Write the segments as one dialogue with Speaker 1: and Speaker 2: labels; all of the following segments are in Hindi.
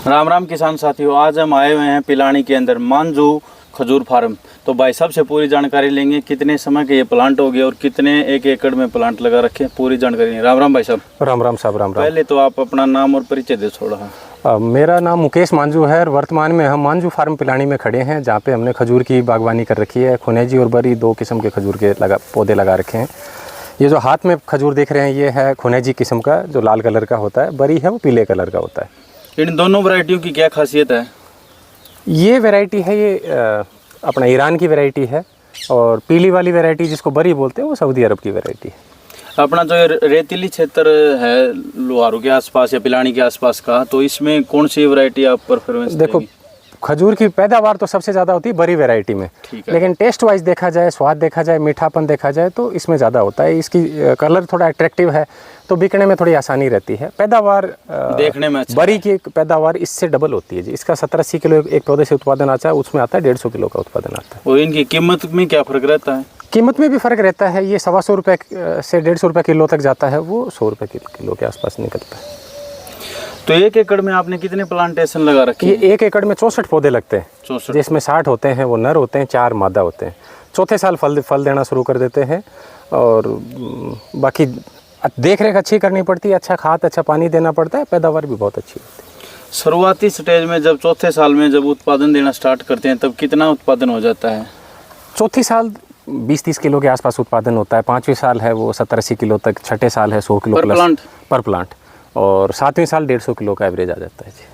Speaker 1: राम राम किसान साथियों, आज हम आए हुए हैं पिलानी के अंदर मांझू खजूर फार्म। तो भाई साहब से पूरी जानकारी लेंगे, कितने समय के ये प्लांट हो गए और कितने एक एकड़ में प्लांट लगा रखे, पूरी जानकारी लेंगे। राम राम भाई साहब।
Speaker 2: राम राम साहब, राम राम।
Speaker 1: पहले तो आप अपना नाम और परिचय दे थोड़ा।
Speaker 2: मेरा नाम मुकेश मांझू है और वर्तमान में हम मांझू फार्म पिलानी में खड़े हैं, जहाँ पे हमने खजूर की बागवानी कर रखी है। खुनेजी और बरी दो किस्म के खजूर के पौधे लगा रखे हैं। ये जो हाथ में खजूर देख रहे हैं ये है खुनेजी किस्म का, जो लाल कलर का होता है। बरी है वो पीले कलर का होता है।
Speaker 1: इन दोनों वैरायटियों की क्या खासियत है?
Speaker 2: ये वैरायटी है, ये अपना ईरान की वैरायटी है, और पीली वाली वैरायटी जिसको बरी बोलते हैं वो सऊदी अरब की वैरायटी है।
Speaker 1: अपना जो रेतीली क्षेत्र है लोहारू के आसपास या पिलानी के आसपास का, तो इसमें कौन सी वैरायटी आप प्रेफरेंस
Speaker 2: देखो, खजूर की पैदावार तो सबसे ज़्यादा होती है बरी वैरायटी में, लेकिन टेस्ट वाइज देखा जाए, स्वाद देखा जाए, मीठापन देखा जाए तो इसमें ज़्यादा होता है। इसकी कलर थोड़ा अट्रैक्टिव है तो बिकने में थोड़ी आसानी रहती है। पैदावार
Speaker 1: देखने में अच्छा
Speaker 2: बरी की पैदावार इससे डबल होती है जी। इसका 70-80 किलो एक पौधे से उत्पादन आता है, उसमें आता है 150 किलो का उत्पादन आता है।
Speaker 1: और इनकी कीमत में क्या फ़र्क रहता है?
Speaker 2: कीमत में भी फ़र्क रहता है। ये 125 रुपये से 150 रुपये किलो तक जाता है, वो 100 रुपये किलो के आसपास निकलता है।
Speaker 1: तो एक एकड़ में आपने कितने प्लांटेशन लगा रखे?
Speaker 2: ये एक एकड़ में 64 पौधे लगते हैं,
Speaker 1: 64,
Speaker 2: जिसमें 60 होते हैं वो नर होते हैं, 4 मादा होते हैं। चौथे साल फल देना शुरू कर देते हैं, और बाकी देख रेख अच्छी करनी पड़ती है, अच्छा खाद अच्छा पानी देना पड़ता है, पैदावार भी बहुत अच्छी होती है।
Speaker 1: शुरुआती स्टेज में जब चौथे साल में जब उत्पादन देना स्टार्ट करते हैं तब कितना उत्पादन हो जाता है?
Speaker 2: चौथी साल 20-30 किलो के आसपास उत्पादन होता है। 5वीं साल है वो 70-80 किलो तक। छठे साल है 100 किलो पर प्लांट, और 7वीं साल 150 किलो का एवरेज आ जाता है जी।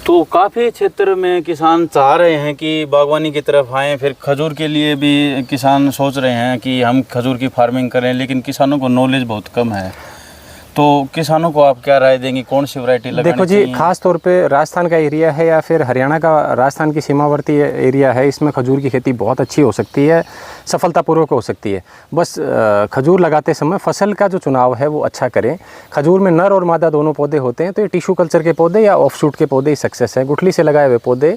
Speaker 1: तो काफ़ी क्षेत्र में किसान चाह रहे हैं कि बागवानी की तरफ आएँ, फिर खजूर के लिए भी किसान सोच रहे हैं कि हम खजूर की फार्मिंग करें, लेकिन किसानों को नॉलेज बहुत कम है। तो किसानों को आप क्या राय देंगे, कौन सी वैरायटी लगानी
Speaker 2: देखो जी, खास तौर पे राजस्थान का एरिया है या फिर हरियाणा का, राजस्थान की सीमावर्ती एरिया है, इसमें खजूर की खेती बहुत अच्छी हो सकती है, सफलतापूर्वक हो सकती है। बस खजूर लगाते समय फसल का जो चुनाव है वो अच्छा करें। खजूर में नर और मादा दोनों पौधे होते हैं, तो ये टिश्यू कल्चर के पौधे या ऑफशूट के पौधे ही सक्सेस है। गुठली से लगाए हुए पौधे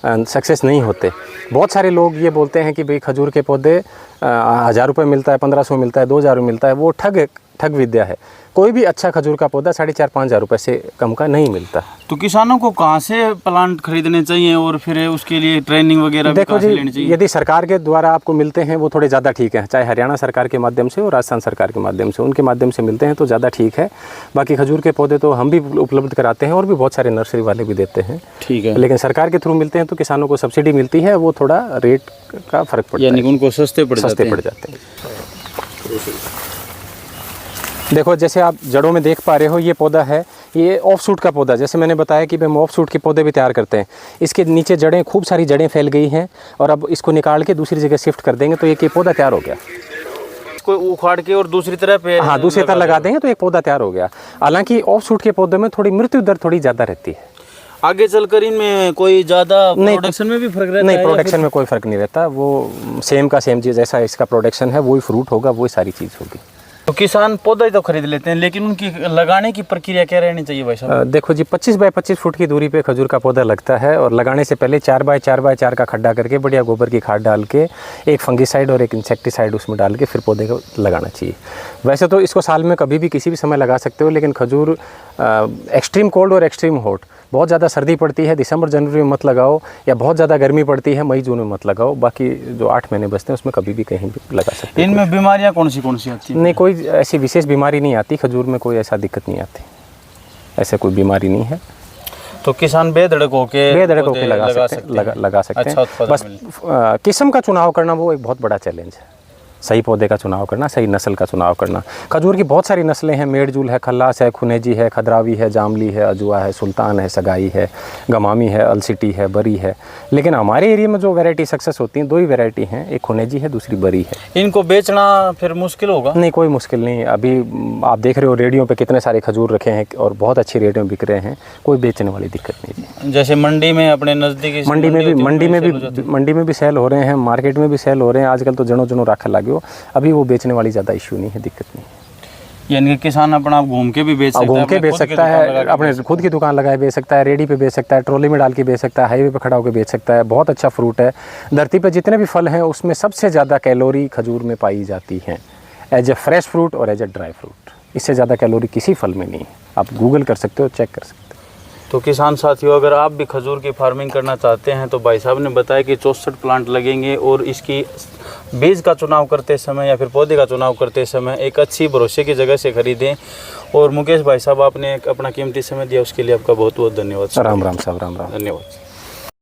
Speaker 2: सक्सेस नहीं होते। बहुत सारे लोग ये बोलते हैं कि भाई खजूर के पौधे 1000 रुपये मिलता है, 1500 मिलता है, 2000 मिलता है, वो ठग विद्या है। कोई भी अच्छा खजूर का पौधा 4,500-5,000 रुपये से कम का नहीं मिलता।
Speaker 1: तो किसानों को कहाँ से प्लांट खरीदने चाहिए और फिर उसके लिए ट्रेनिंग वगैरह
Speaker 2: देखो जी, यदि सरकार के द्वारा आपको मिलते हैं वो थोड़े ज़्यादा ठीक है, चाहे हरियाणा सरकार के माध्यम से और राजस्थान सरकार के माध्यम से, उनके माध्यम से मिलते हैं तो ज़्यादा ठीक है। बाकी खजूर के पौधे तो हम भी उपलब्ध कराते हैं और भी बहुत सारे नर्सरी वाले भी देते हैं, ठीक है। लेकिन सरकार के थ्रू मिलते हैं तो किसानों को सब्सिडी मिलती है, वो थोड़ा रेट का फ़र्क पड़ता है,
Speaker 1: यानी उनको सस्ते पड़ जाते हैं।
Speaker 2: देखो, जैसे आप जड़ों में देख पा रहे हो, ये पौधा है, ये ऑफ शूट का पौधा। जैसे मैंने बताया कि हम ऑफ शूट के पौधे भी तैयार करते हैं। इसके नीचे जड़ें, खूब सारी जड़ें फैल गई हैं, और अब इसको निकाल के दूसरी जगह शिफ्ट कर देंगे तो एक ये पौधा तैयार हो गया।
Speaker 1: इसको उखाड़ के और दूसरी तरफ
Speaker 2: दूसरी तरफ लगा देंगे तो एक पौधा तैयार हो गया। हालांकि ऑफ शूट के पौधे में थोड़ी मृत्यु दर थोड़ी ज़्यादा रहती है।
Speaker 1: आगे चलकर इनमें कोई ज़्यादा प्रोडक्शन में भी फर्क रहता है?
Speaker 2: नहीं, प्रोडक्शन में कोई फ़र्क नहीं रहता। वो सेम का सेम चीज़, जैसा इसका प्रोडक्शन है वही फ्रूट होगा, वही सारी चीज़ होगी।
Speaker 1: तो किसान पौधा ही तो खरीद लेते हैं, लेकिन उनकी लगाने की प्रक्रिया क्या रहनी चाहिए भाई साहब?
Speaker 2: देखो जी, 25 बाय 25 फुट की दूरी पे खजूर का पौधा लगता है, और लगाने से पहले 4 बाय 4 का खड्डा करके बढ़िया गोबर की खाद डाल के, एक फंगीसाइड और एक इंसेक्टिसाइड उसमें डाल के फिर पौधे को लगाना चाहिए। वैसे तो इसको साल में कभी भी किसी भी समय लगा सकते हो, लेकिन खजूर एक्सट्रीम कोल्ड और एक्सट्रीम हॉट, बहुत ज़्यादा सर्दी पड़ती है दिसंबर जनवरी में मत लगाओ, या बहुत ज़्यादा गर्मी पड़ती है मई जून में मत लगाओ। बाकी जो 8 महीने बचते हैं उसमें कभी भी कहीं भी लगा सकते हैं।
Speaker 1: इनमें बीमारियां कौन सी आती हैं?
Speaker 2: नहीं, कोई ऐसी विशेष बीमारी नहीं आती खजूर में, कोई ऐसा दिक्कत नहीं आती, ऐसे कोई बीमारी नहीं है।
Speaker 1: तो किसान बेधड़क होके
Speaker 2: लगा सकते हैं। बस किस्म का चुनाव करना वो एक बहुत बड़ा चैलेंज है। सही पौधे का चुनाव करना, सही नस्ल का चुनाव करना। खजूर की बहुत सारी नस्लें हैं, मेड़जूल है, खल्लास है, खुनेजी है, खदरावी है, जामली है, अजुआ है, सुल्तान है, सगाई है, गमामी है, अलसिटी है, बरी है। लेकिन हमारे एरिया में जो वैरायटी सक्सेस होती हैं, 2 ही वैरायटी हैं, एक खुनेजी है, दूसरी बरी है।
Speaker 1: इनको बेचना फिर मुश्किल होगा?
Speaker 2: नहीं, कोई मुश्किल नहीं। अभी आप देख रहे हो रेडियो पे कितने सारे खजूर रखे हैं और बहुत अच्छे रेट में बिक रहे हैं, कोई बेचने वाली दिक्कत नहीं है।
Speaker 1: जैसे मंडी में, अपने नज़दीकी
Speaker 2: मंडी में भी सेल हो रहे हैं, मार्केट में भी सेल हो रहे हैं। आजकल तो जनो राखा लगे हो, अभी वो बेचने वाली ज़्यादा इश्यू नहीं है, दिक्कत नहीं है।
Speaker 1: यानी किसान अपना घूम के भी बेच सकता है,
Speaker 2: अपने खुद की दुकान लगाए बेच सकता है, रेडी पे बेच सकता है, ट्रॉली में डाल के बेच सकता है, हाईवे पे खड़ा होकर बेच सकता है। बहुत अच्छा फ्रूट है। धरती पे जितने भी फल हैं उसमें सबसे ज़्यादा कैलोरी खजूर में पाई जाती है, एज ए फ्रेश फ्रूट और एज ए ड्राई फ्रूट। इससे ज़्यादा कैलोरी किसी फल में नहीं है। आप गूगल कर सकते हो, चेक कर सकते हो।
Speaker 1: तो किसान साथियों, अगर आप भी खजूर की फार्मिंग करना चाहते हैं तो भाई साहब ने बताया कि 64 प्लांट लगेंगे, और इसकी बीज का चुनाव करते समय या फिर पौधे का चुनाव करते समय एक अच्छी भरोसे की जगह से खरीदें। और मुकेश भाई साहब, आपने अपना कीमती समय दिया, उसके लिए आपका बहुत बहुत धन्यवाद।
Speaker 2: राम राम साहब, राम राम।
Speaker 1: धन्यवाद।